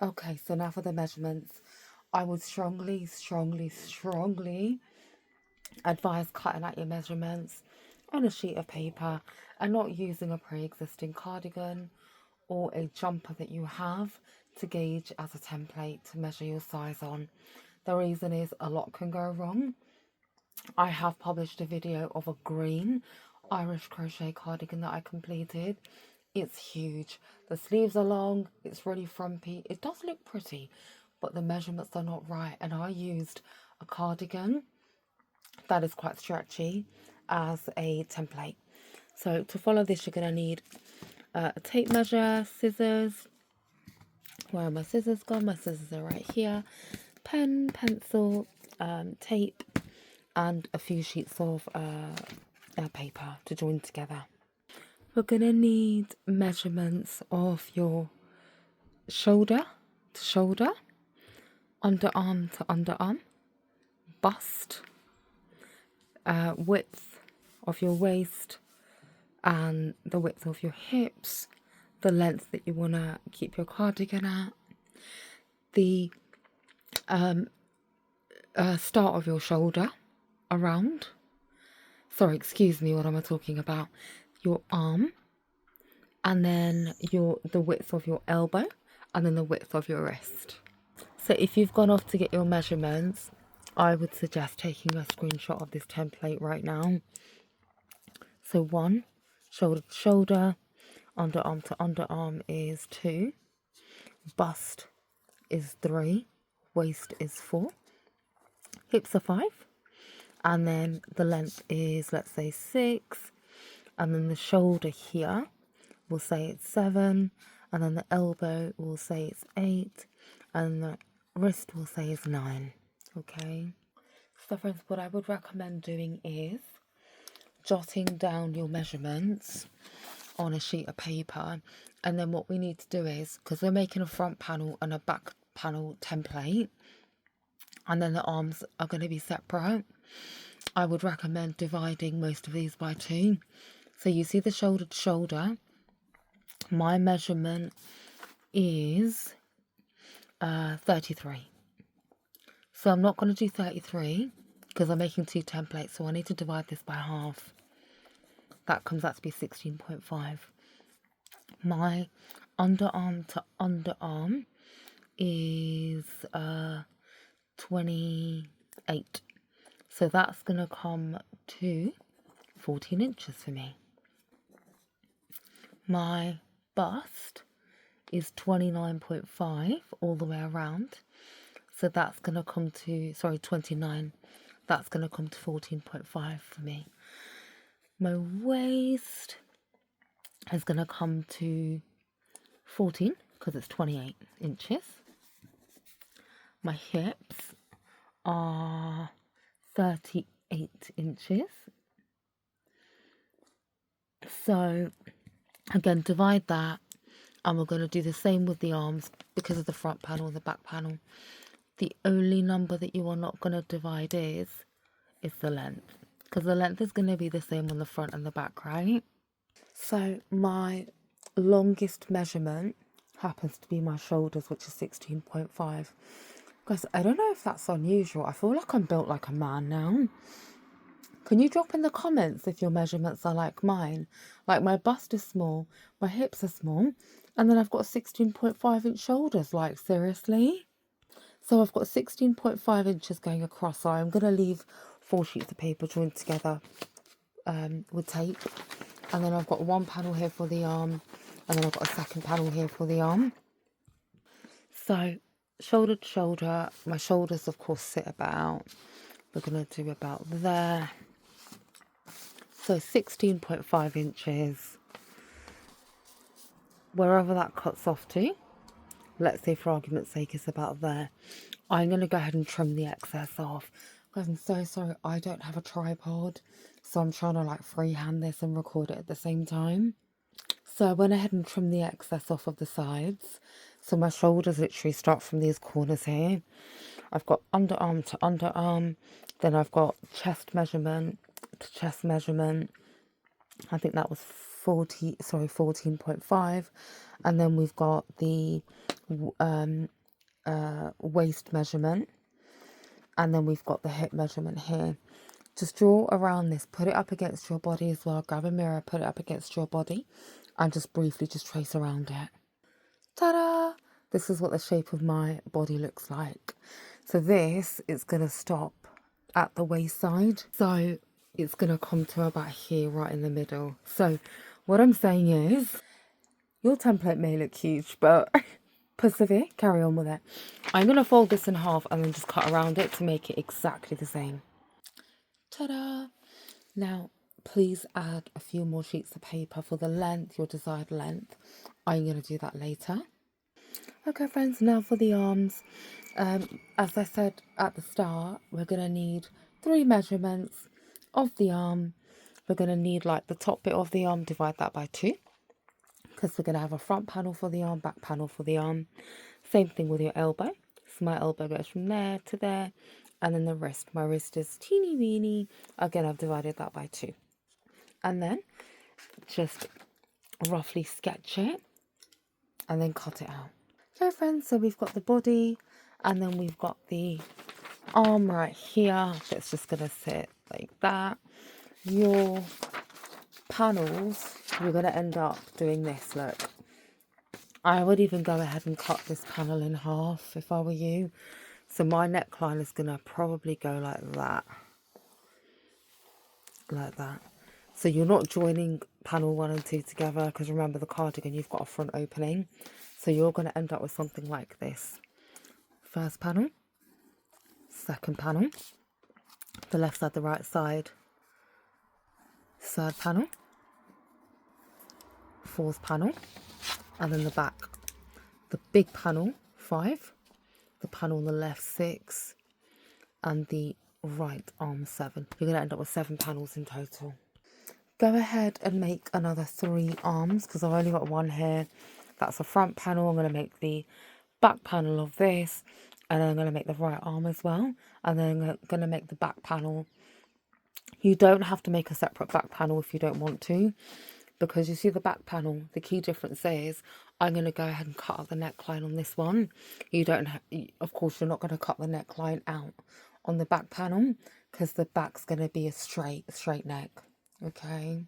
Okay, so now for the measurements. I would strongly advise cutting out your measurements on a sheet of paper and not using a pre-existing cardigan or a jumper that you have to gauge as a template to measure your size on. The reason is a lot can go wrong. I have published a video of a green Irish crochet cardigan that I completed. It's huge. The sleeves are long, it's really frumpy. It does look pretty, but the measurements are not right. And I used a cardigan that is quite stretchy as a template. So to follow this, you're going to need a tape measure, scissors. Where are my scissors gone? My scissors are right here. Pen, pencil, tape, and a few sheets of paper to join together. We're going to need measurements of your shoulder to shoulder, underarm to underarm, bust, width of your waist and the width of your hips, the length that you want to keep your cardigan at, the start of your shoulder around, sorry, excuse me, what am I talking about? Your arm, and then the width of your elbow, and then the width of your wrist. So if you've gone off to get your measurements, I would suggest taking a screenshot of this template right now. So 1, shoulder to shoulder, underarm to underarm is 2, bust is 3, waist is 4, hips are 5, and then the length is, let's say, 6, and then the shoulder here we'll say it's 7, and then the elbow we'll say it's 8, and the wrist we'll say is 9. Okay, so friends, what I would recommend doing is jotting down your measurements on a sheet of paper, and then what we need to do is, because we're making a front panel and a back panel template, and then the arms are going to be separate, I would recommend dividing most of these by 2. So you see the shoulder to shoulder, my measurement is 33. So I'm not going to do 33 because I'm making 2 templates, so I need to divide this by half. That comes out to be 16.5. My underarm to underarm is 28. So that's going to come to 14 inches for me. My bust is 29.5 all the way around. So that's going to come to, 29. That's going to come to 14.5 for me. My waist is going to come to 14 because it's 28 inches. My hips are 38 inches. So again, divide that, and we're going to do the same with the arms because of the front panel and the back panel. The only number that you are not going to divide is the length, because the length is going to be the same on the front and the back, right? So my longest measurement happens to be my shoulders, which is 16.5. Guys, I don't know if that's unusual. I feel like I'm built like a man now. Can you drop in the comments if your measurements are like mine? Like, my bust is small, my hips are small, and then I've got 16.5 inch shoulders. Like, seriously? So I've got 16.5 inches going across. So I'm going to leave 4 sheets of paper joined together with tape. And then I've got one panel here for the arm, and then I've got a second panel here for the arm. So shoulder to shoulder, my shoulders of course sit about, we're going to do about there. So 16.5 inches, wherever that cuts off to, let's say for argument's sake it's about there. I'm going to go ahead and trim the excess off. Guys, I'm so sorry, I don't have a tripod, so I'm trying to like freehand this and record it at the same time. So I went ahead and trimmed the excess off of the sides. So my shoulders literally start from these corners here. I've got underarm to underarm, then I've got chest measurement to chest measurement. I think that was 14.5, and then we've got the waist measurement, and then we've got the hip measurement here. Just draw around this, put it up against your body as well. Grab a mirror, put it up against your body, and just briefly just trace around it. Ta-da! This is what the shape of my body looks like. So this is going to stop at the waist side. So it's going to come to about here, right in the middle. So what I'm saying is, your template may look huge, but persevere, carry on with it. I'm going to fold this in half and then just cut around it to make it exactly the same. Ta-da! Now, please add a few more sheets of paper for the length, your desired length. I'm going to do that later. Okay, friends, now for the arms. As I said at the start, we're going to need 3 measurements of the arm. We're going to need like the top bit of the arm, divide that by 2. Because we're going to have a front panel for the arm, back panel for the arm. Same thing with your elbow. So my elbow goes from there to there. And then the wrist. My wrist is teeny weeny. Again, I've divided that by 2. And then just roughly sketch it. And then cut it out. Okay, friends, so we've got the body. And then we've got the arm right here. It's just going to sit like that. Your panels, you're going to end up doing this, look. I would even go ahead and cut this panel in half if I were you. So my neckline is going to probably go like that. Like that. So you're not joining panel 1 and 2 together, because remember the cardigan, you've got a front opening. So you're going to end up with something like this. First panel. Second panel. The left side, the right side. Third panel. Fourth panel. And then the back. The big panel, 5. The panel on the left, 6. And the right arm, 7. You're going to end up with 7 panels in total. Go ahead and make another 3 arms, because I've only got 1 here. That's a front panel. I'm going to make the back panel of this, and then I'm going to make the right arm as well, and then I'm going to make the back panel. You don't have to make a separate back panel if you don't want to, because you see the back panel, the key difference is I'm going to go ahead and cut out the neckline on this one. You don't have, of course, you're not going to cut the neckline out on the back panel, because the back's going to be a straight neck. Okay,